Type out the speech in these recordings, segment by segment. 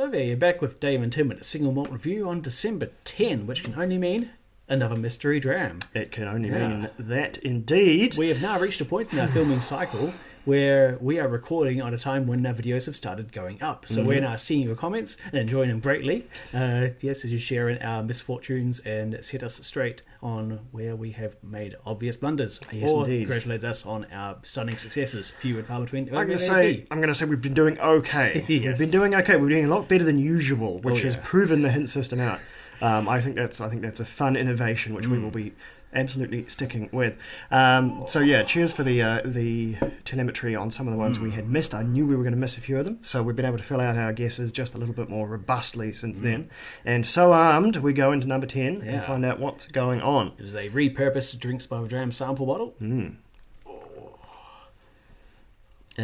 Hello there, you're back with Dave and Tim at a single malt review on December 10, which can only mean another mystery dram. It can only mean that indeed. We have now reached a point in our filming cycle where we are recording at a time when our videos have started going up. So we're now seeing your comments and enjoying them greatly. Yes, as you share in our misfortunes and set us straight on where we have made obvious blunders. Yes, or indeed. congratulate us on our stunning successes. Few and far between. I'm going to say we've been doing okay. Yes. We've been doing okay. We're doing a lot better than usual, which has yeah. proven the hint system out. I think that's a fun innovation which we will be absolutely sticking with. So yeah, cheers for the telemetry on some of the ones we had missed. I knew we were going to miss a few of them, so we've been able to fill out our guesses just a little bit more robustly since then. And so armed, we go into number 10 and find out what's going on. It is a repurposed Drinks by the Dram sample bottle. And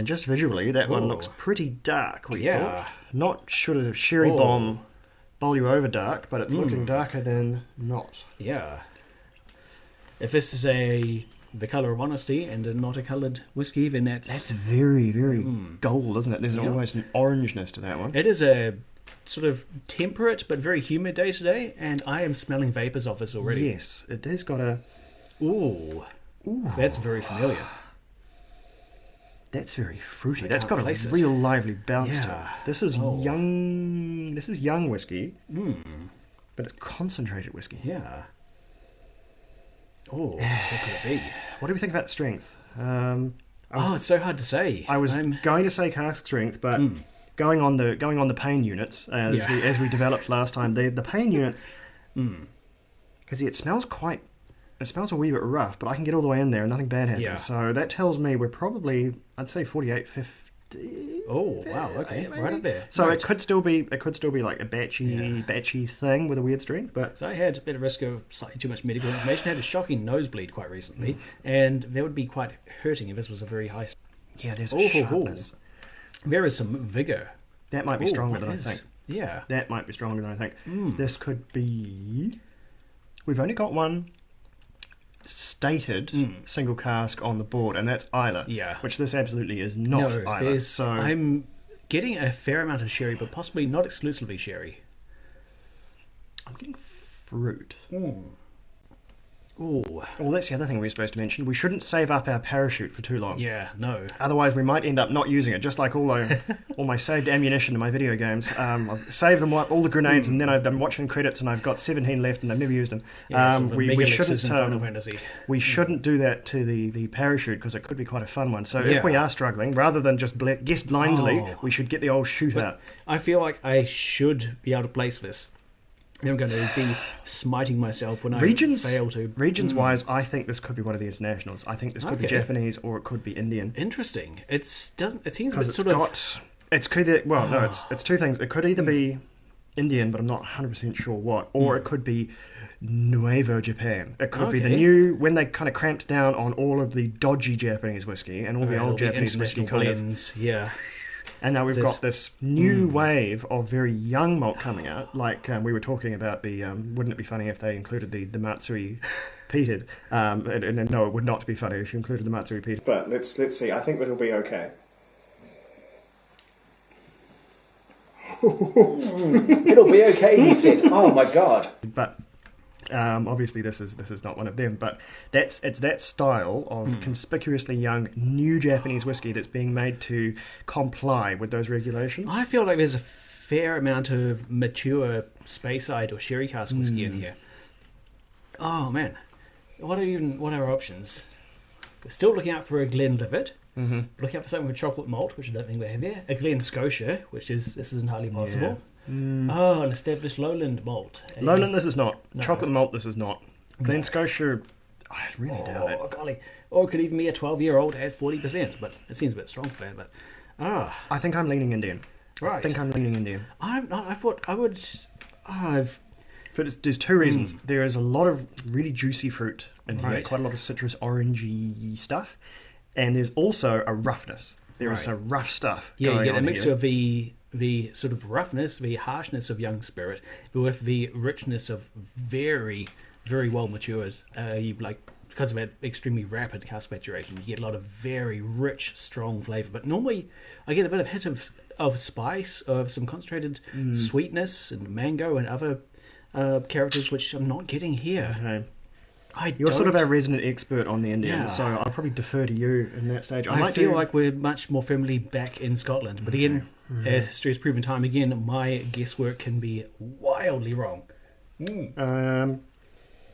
just visually, that one looks pretty dark, we thought. Not should a sherry bomb bowl you over dark, but it's looking darker than not. Yeah. If this is the colour of honesty and not a coloured whiskey, then that's very, very gold, isn't it? There's almost an orangeness to that one. it is a sort of temperate but very humid day today, and I am smelling vapours of this already. Yes, it has got a... Ooh. That's very familiar. That's very fruity. I That's can't got a place it. real lively bounce to it. Yeah. This is young. This is young whiskey, but it's concentrated whiskey. Yeah. Oh, what could it be? What do we think about strength? It's so hard to say. I was going to say cask strength, but going on the pain units as we developed last time, the pain units, because it smells a wee bit rough, but I can get all the way in there and nothing bad happens. Yeah. So that tells me we're probably, I'd say 48, 50. Oh wow! Okay, maybe. right up there. So Right. it could still be like a batchy thing with a weird strength, but So I had a bit of risk of slightly too much medical information. I had a shocking nosebleed quite recently, and that would be quite hurting if this was a very high. yeah, there's a sharpness. There is some vigour. That might be Ooh, stronger what than I is- think. Yeah. That might be stronger than I think. This could be... We've only got one stated single cask on the board, and that's Isla. Yeah. Which this absolutely is not Isla. So I'm getting a fair amount of sherry, but possibly not exclusively sherry. I'm getting fruit. Ooh. Well, that's the other thing we were supposed to mention. We shouldn't save up our parachute for too long. Yeah, no. Otherwise, we might end up not using it, just like all my saved ammunition in my video games. I've saved them all the grenades, and then I'm watching credits, and I've got 17 left, and I've never used them. Yeah, sort of we mega shouldn't Lexus in Final Fantasy. we shouldn't do that to the parachute because it could be quite a fun one. So Yeah. if we are struggling, rather than just guess blindly, Oh. we should get the old shoot out. I feel like I should be able to place this. I'm going to be smiting myself when I fail to. Regions-wise, I think this could be one of the internationals. I think this could be Okay. Japanese or it could be Indian. Interesting. It seems a Because bit it's sort of. got... It's either... Well, no, it's two things. It could either be Indian, but I'm not 100% sure what, or it could be Nuevo Japan. It could be the Okay. new... When they kind of cramped down on all of the dodgy Japanese whiskey and all the all old the Japanese whiskey international kind of... blends. Yeah. And now we've Says- got this new wave of very young malt coming out. Like we were talking about the... wouldn't it be funny if they included the Matsui peated? And no, it would not be funny if you included the Matsui peated. But let's see. I think it'll be okay. It'll be okay, he said. Oh my god. But obviously this is not one of them. But it's that style of conspicuously young new Japanese whiskey that's being made to comply with those regulations. I feel like there's a fair amount of mature Speyside or sherry cask whiskey in here. Oh man, what are our options? We're still looking out for a Glenlivet. Looking out for something with chocolate malt, which I don't think we have here. A Glen Scotia, this is entirely possible. Oh, an established lowland malt. Lowland, this is not. No. Chocolate malt, this is not. Glen Scotia, I really doubt it. Oh golly! Or it could even be a 12-year-old at 40%, but it seems a bit strong for that. But I think I'm leaning Indian. Right. I think I'm leaning Indian. I'm not. I thought I would. There's two reasons. There is a lot of really juicy fruit in here, Right. quite a lot of citrus orangey stuff, and there's also a roughness. There is Right. a rough stuff Yeah, going you get a on mixture here. of the sort of roughness, the harshness of young spirit, with the richness of very, very well matured. You like because of that extremely rapid cask maturation, you get a lot of very rich, strong flavour. But normally, I get a bit of hit of spice, of some concentrated sweetness and mango and other characters, which I'm not getting here. Okay. I You're don't, sort of our reresident expert on the Indian, Yeah. so I'll probably defer to you in that stage. I feel like we're much more firmly back in Scotland. But again, as history has proven time again, my guesswork can be wildly wrong.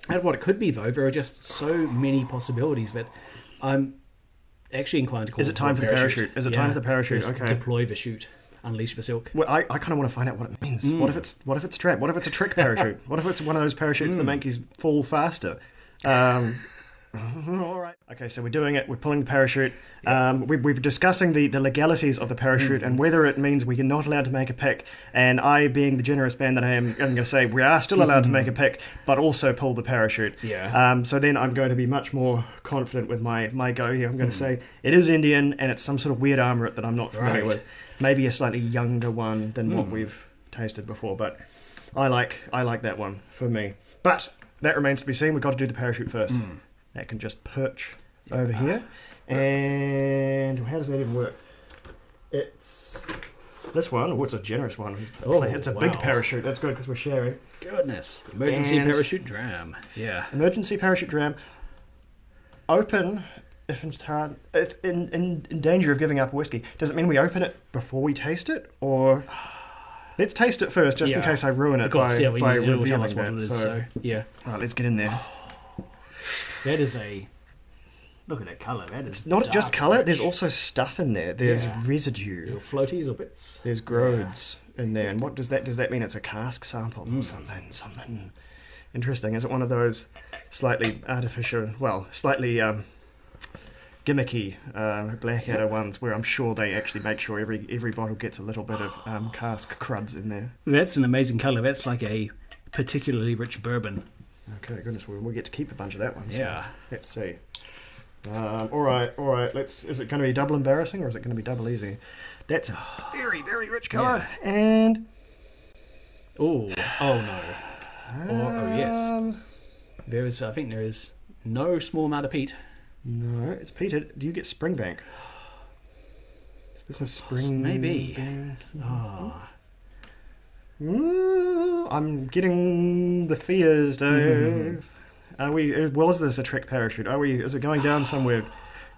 And what it could be, though, there are just so many possibilities that I'm actually inclined to call Is it time for the parachute? Is it time for the parachute? Just Okay. Deploy the chute. Unleash the silk. Well, I kind of want to find out what it means. What if it's a trap? What if it's a trick parachute? What if it's one of those parachutes that make you fall faster? All right. Okay, so we're doing it. We're pulling the parachute. We're discussing the legalities of the parachute and whether it means we're not allowed to make a pick. And I, being the generous man that I am, I'm going to say we are still allowed to make a pick, but also pull the parachute. Yeah. So then I'm going to be much more confident with my go here. I'm going to say it is Indian and it's some sort of weird armouret that I'm not familiar with. Maybe a slightly younger one than what we've tasted before, but I like that one for me. But that remains to be seen. We've got to do the parachute first. That can just perch over here. And how does that even work? It's this one. Oh, it's a generous one. It's a big parachute. That's good because we're sharing. Goodness. Emergency And- parachute dram. Yeah. Emergency parachute dram. Open if in danger of giving up whiskey. Does it mean we open it before we taste it, or let's taste it first, just in Yeah. case I ruin it Of course, by it'll tell revealing us what that. it is, So, yeah. all right, let's get in there. That is a... Look at that colour. That is It's not just dark colour. rich. There's also stuff in there. There's Yeah. residue. Little floaties or bits. There's groads in there. And what does that mean? It's a cask sample or something interesting. Is it one of those slightly artificial, well, slightly gimmicky Blackadder ones where I'm sure they actually make sure every bottle gets a little bit of cask cruds in there? That's an amazing colour. That's like a particularly rich bourbon. Okay, goodness, we'll get to keep a bunch of that one. So Yeah. let's see. All right. Is it going to be double embarrassing or is it going to be double easy? That's a very, very rich colour. And Oh no. Oh yes. I think there is no small amount of peat. No, it's peated. Do you get Springbank? Is this a spring? Maybe. Bank? Ah. I'm getting the fears, Dave. Was this a trick parachute? Is it going down somewhere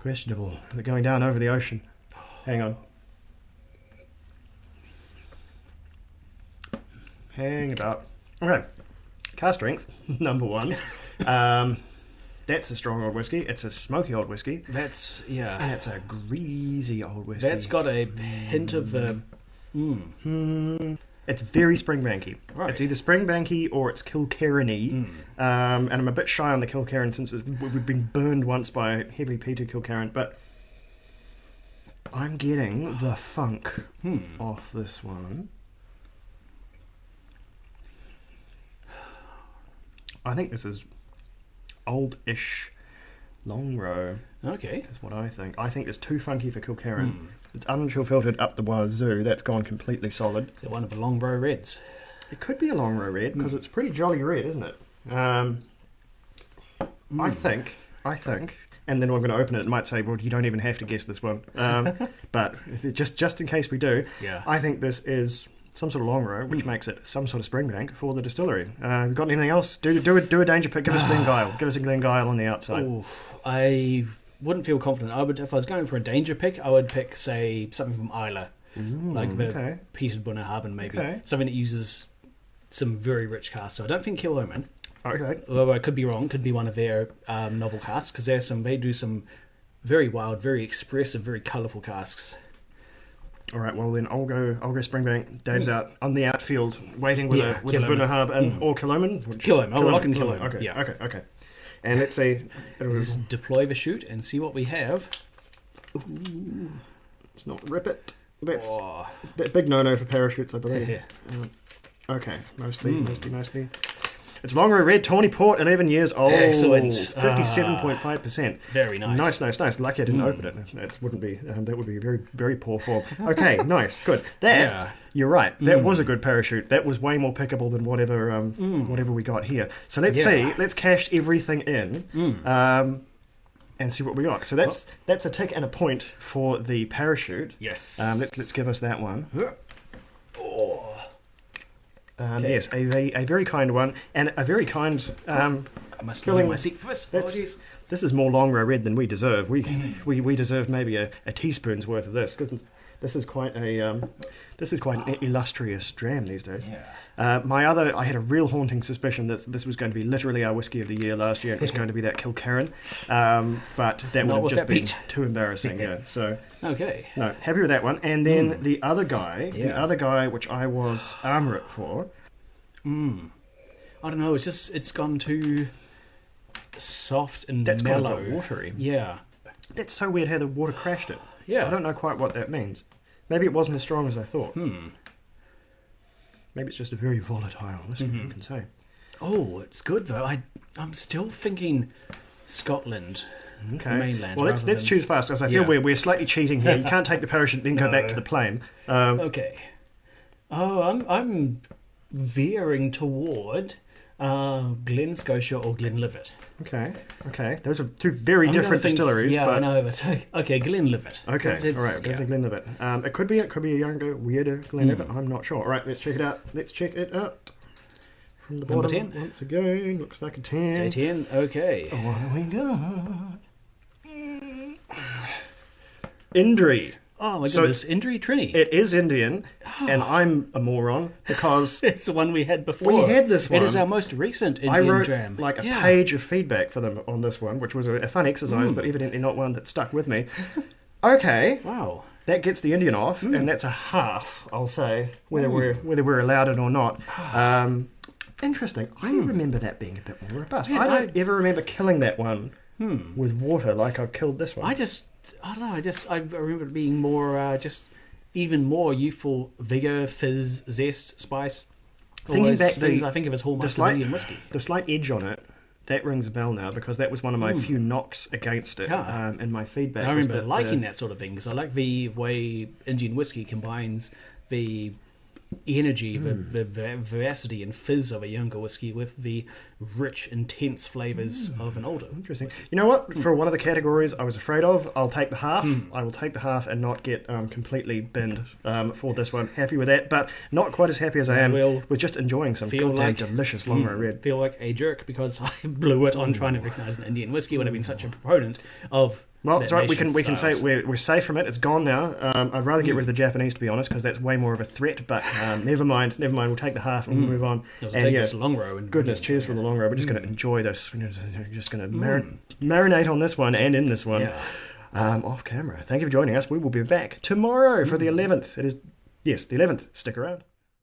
questionable? Is it going down over the ocean? Hang on. Hang about. Okay. Cask strength, number one. That's a strong old whiskey. It's a smoky old whiskey. That's And it's a greasy old whiskey. That's got a hint of It's very Springbanky. Right. It's either Springbanky or it's Kilkerran-y. And I'm a bit shy on the Kilkerran since we've been burned once by heavy peated Kilkerran, but I'm getting the funk off this one. I think this is old-ish long row. Okay. Is what I think. I think it's too funky for Kilkerran. It's unchill filtered up the wazoo. That's gone completely solid. So one of the long row reds. It could be a long row red because it's pretty jolly red, isn't it? I think, and then I'm going to open it. It might say, "Well, you don't even have to guess this one." But just in case we do, Yeah. I think this is some sort of long row, which makes it some sort of Springbank for the distillery. Got anything else? Do a danger pick. Give us Glengyle. Give us a Glengyle on the outside. Oh, I wouldn't feel confident. If I was going for a danger pick, I would pick, say, something from Isla. Like the okay. Peter Bunnahabhain, maybe. Okay. Something that uses some very rich casks. So I don't think Kilhoman, Okay. although I could be wrong, could be one of their novel casks, because they do some very wild, very expressive, very colourful casks. All right. Well, then I'll go Springbank. Dave's out on the outfield, waiting with a Kilhoman. Bunnahabhain or Kilhoman. Kilhoman. I'll lock in Kilhoman. Okay. Yeah. Okay. And let's see. Just deploy the chute and see what we have. Let's not rip it. That's Oh, that big no-no for parachutes, I believe. yeah. Okay, mostly. It's Longrow Red, Tawny Port, 11 years old. Excellent. 57.5%. Very nice. Nice. Lucky I didn't open it. That would be very, very poor form. Okay, nice, good. That, you're right. That was a good parachute. That was way more pickable than whatever we got here. So let's see. Let's cash everything in. And see what we got. So that's a tick and a point for the parachute. Yes. Let's give us that one. Oh. Yes, a very kind one, and a very kind. I must filling my seat for this. Apologies. This is more Longrow Red than we deserve. We deserve maybe a teaspoon's worth of this, because this is quite an illustrious dram these days. Yeah. I had a real haunting suspicion that this was going to be literally our whiskey of the year last year. It was going to be that Kilkerran, but that would have just been too embarrassing. Yeah. So okay. No, happy with that one. And then the other guy, which I was armoured for. I don't know. It's gone too soft and that's mellow. Gone a bit watery. Yeah. That's so weird how the water crashed it. Yeah. I don't know quite what that means. Maybe it wasn't as strong as I thought. Maybe it's just a very volatile whiskey, you can say. Oh, it's good though. I'm still thinking Scotland, okay. the mainland. Well, let's choose fast, because I feel we're slightly cheating here. You can't take the parachute then go back to the plane. Okay. Oh, I'm veering toward Glen Scotia or Glenlivet. Okay. Those are two very different distilleries. Yeah, but... I know, but okay, Glenlivet. Okay, all right, we're going to Glenlivet. It could be a younger, weirder Glenlivet. I'm not sure. All right, let's check it out. From the bottom, Number 10. Once again, looks like a 10. A 10, okay. What have we got? Indri. Oh my goodness, Indri Trini. It is Indian, and I'm a moron because it's the one we had before. We had this one. It is our most recent Indian I wrote dram. like a page of feedback for them on this one, which was a fun exercise, but evidently not one that stuck with me. Okay. Wow. That gets the Indian off, and that's a half, I'll say, whether we're allowed it or not. Interesting. I remember that being a bit more robust. Man, I don't ever remember killing that one with water like I've killed this one. I don't know. I remember it being more, just even more youthful, vigor, fizz, zest, spice. Thinking back, things I think of as hallmarks of Indian whiskey. The slight edge on it, that rings a bell now, because that was one of my few knocks against it in my feedback. I remember liking that sort of thing, because I like the way Indian whiskey combines the energy, the vivacity and fizz of a younger whiskey with the rich, intense flavours of an older. Interesting. You know what? For one of the categories I was afraid of, I'll take the half. I will take the half and not get completely binned for this one. Happy with that, but not quite as happy as I am with just enjoying some goddamn delicious Longrow Red. Feel like a jerk because I blew it on trying to recognise an Indian whiskey when I've been such a proponent of. Well, it's right. We can say we're safe from it. It's gone now. I'd rather get rid of the Japanese, to be honest, because that's way more of a threat. But never mind. We'll take the half and we'll move on. Take this Longrow. And goodness, cheers for the Longrow. We're just going to enjoy this. We're just going to marinate on this one and in this one off camera. Thank you for joining us. We will be back tomorrow for the 11th. It is the 11th. Stick around.